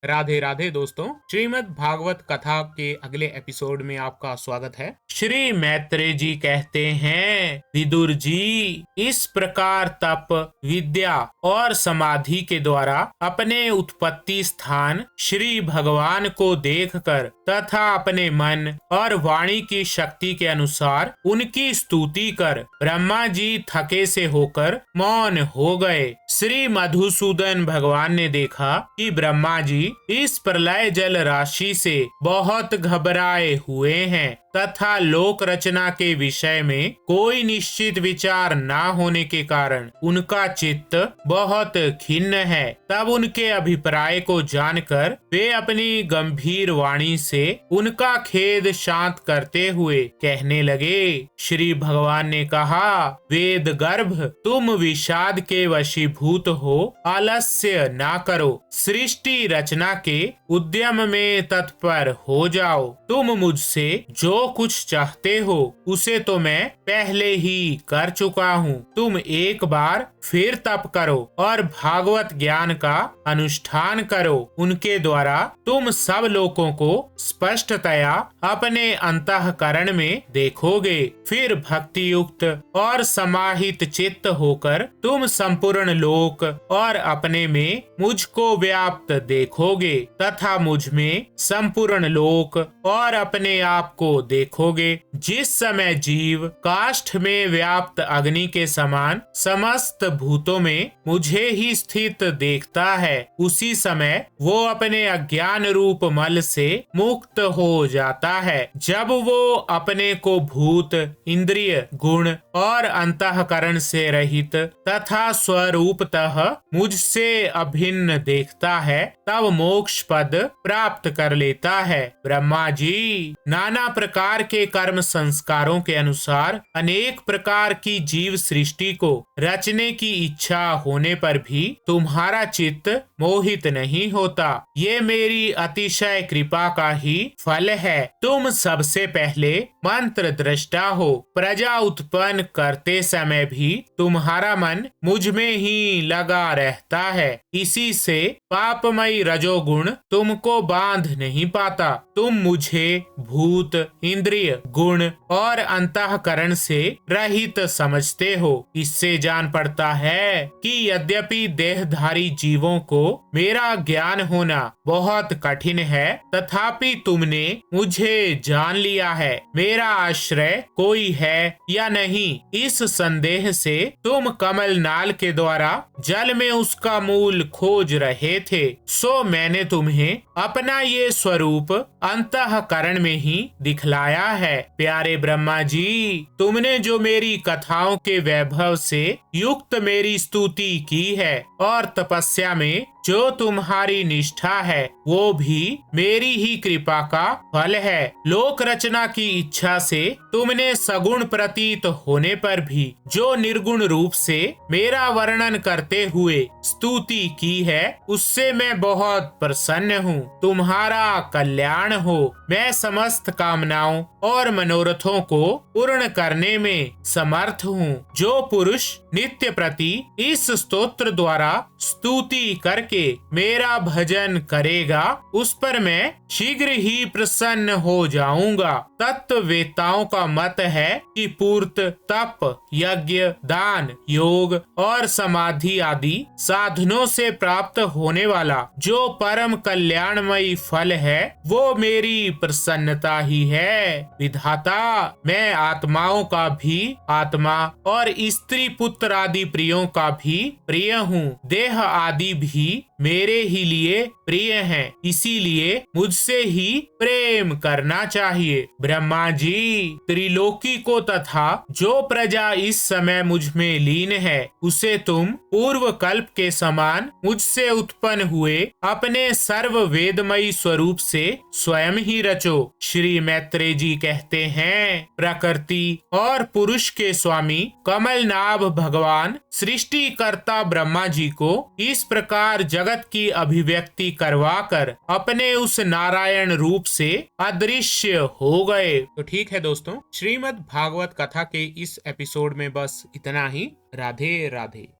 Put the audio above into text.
राधे राधे दोस्तों, श्रीमद् भागवत कथा के अगले एपिसोड में आपका स्वागत है। श्री मैत्रेय जी कहते हैं, विदुर जी, इस प्रकार तप, विद्या और समाधि के द्वारा अपने उत्पत्ति स्थान श्री भगवान को देखकर तथा अपने मन और वाणी की शक्ति के अनुसार उनकी स्तुति कर ब्रह्मा जी थके से होकर मौन हो गए। श्री मधुसूदन भगवान ने देखा कि ब्रह्मा जी इस प्रलय जल राशि से बहुत घबराए हुए हैं तथा लोक रचना के विषय में कोई निश्चित विचार न होने के कारण उनका चित्त बहुत खिन्न है। तब उनके अभिप्राय को जानकर वे अपनी गंभीर वाणी से उनका खेद शांत करते हुए कहने लगे। श्री भगवान ने कहा, वेद गर्भ, तुम विषाद के वशीभूत हो, आलस्य ना करो, सृष्टि रचना के उद्यम में तत्पर हो जाओ। तुम मुझसे जो कुछ चाहते हो उसे तो मैं पहले ही कर चुका हूँ। तुम एक बार फिर तप करो और भागवत ज्ञान का अनुष्ठान करो। उनके द्वारा तुम सब लोगों को स्पष्टतया अपने अंतःकरण में देखोगे। फिर भक्ति युक्त और समाहित चित्त होकर तुम संपूर्ण लोक और अपने में मुझको व्याप्त देखोगे तथा मुझ में संपूर्ण लोक और अपने आप को देखोगे। जिस समय जीव काष्ठ में व्याप्त अग्नि के समान समस्त भूतों में मुझे ही स्थित देखता है, उसी समय वो अपने अज्ञान रूप मल से मुक्त हो जाता है। जब वो अपने को भूत, इंद्रिय, गुण और अंतःकरण से रहित तथा स्वरूपतः मुझसे अभिन्न देखता है, तब मोक्ष पद प्राप्त कर लेता है। ब्रह्मा जी, नाना प्रकार के कर्म संस्कारों के अनुसार अनेक प्रकार की जीव सृष्टि को रचने की इच्छा होने पर भी तुम्हारा चित्त मोहित नहीं होता। ये मेरी अतिशय कृपा का ही फल है। तुम सबसे पहले मंत्र दृष्टा हो। प्रजा उत्पन्न करते समय भी तुम्हारा मन मुझ में ही लगा रहता है। इसी से पापमयी रजोगुण तुमको बांध नहीं पाता। तुम मुझे भूत, इंद्रिय, गुण और अंतःकरण से रहित समझते हो। इससे जान पड़ता है कि यद्यपि देहधारी जीवों को मेरा ज्ञान होना बहुत कठिन है, तथापि तुमने मुझे जान लिया है। मेरा आश्रय कोई है या नहीं, इस संदेह से तुम कमल नाल के द्वारा जल में उसका मूल खोज रहे थे। सो मैंने तुम्हें अपना ये स्वरूप अंतःकरण में ही दिखलाया है। प्यारे ब्रह्मा जी, तुमने जो मेरी कथाओं के वैभव से युक्त मेरी स्तुति की है और तपस्या में जो तुम्हारी निष्ठा है, वो भी मेरी ही कृपा का फल है। लोक रचना की इच्छा से तुमने सगुण प्रतीत होने पर भी जो निर्गुण रूप से मेरा वर्णन करते हुए स्तुति की है, उससे मैं बहुत प्रसन्न हूँ। तुम्हारा कल्याण हो। मैं समस्त कामनाओं और मनोरथों को पूर्ण करने में समर्थ हूँ। जो पुरुष नित्य प्रति इस स्तोत्र द्वारा स्तुति करके मेरा भजन करेगा, उस पर मैं शीघ्र ही प्रसन्न हो जाऊंगा। तत्ववेताओं का मत है कि पूर्त, तप, यज्ञ, दान, योग और समाधि आदि साधनों से प्राप्त होने वाला जो परम कल्याणमयी फल है, वो मेरी प्रसन्नता ही है। विधाता, मैं आत्माओं का भी आत्मा और स्त्री पुत्र आदि प्रियों का भी प्रिय हूँ। देह आदि भी मेरे ही लिए प्रिय हैं, इसीलिए मुझसे ही प्रेम करना चाहिए। ब्रह्मा जी, त्रिलोकी को तथा जो प्रजा इस समय मुझ में लीन है, उसे तुम पूर्व कल्प के समान मुझसे उत्पन्न हुए अपने सर्व वेदमयी स्वरूप से स्वयं ही रचो। श्री मैत्रेय जी कहते हैं, प्रकृति और पुरुष के स्वामी कमलनाभ भगवान सृष्टिकर्ता ब्रह्मा जी को इस प्रकार जगत की अभिव्यक्ति करवाकर अपने उस नारायण रूप से अदृश्य हो गए। तो ठीक है दोस्तों, श्रीमद् भागवत कथा के इस एपिसोड में बस इतना ही। राधे राधे।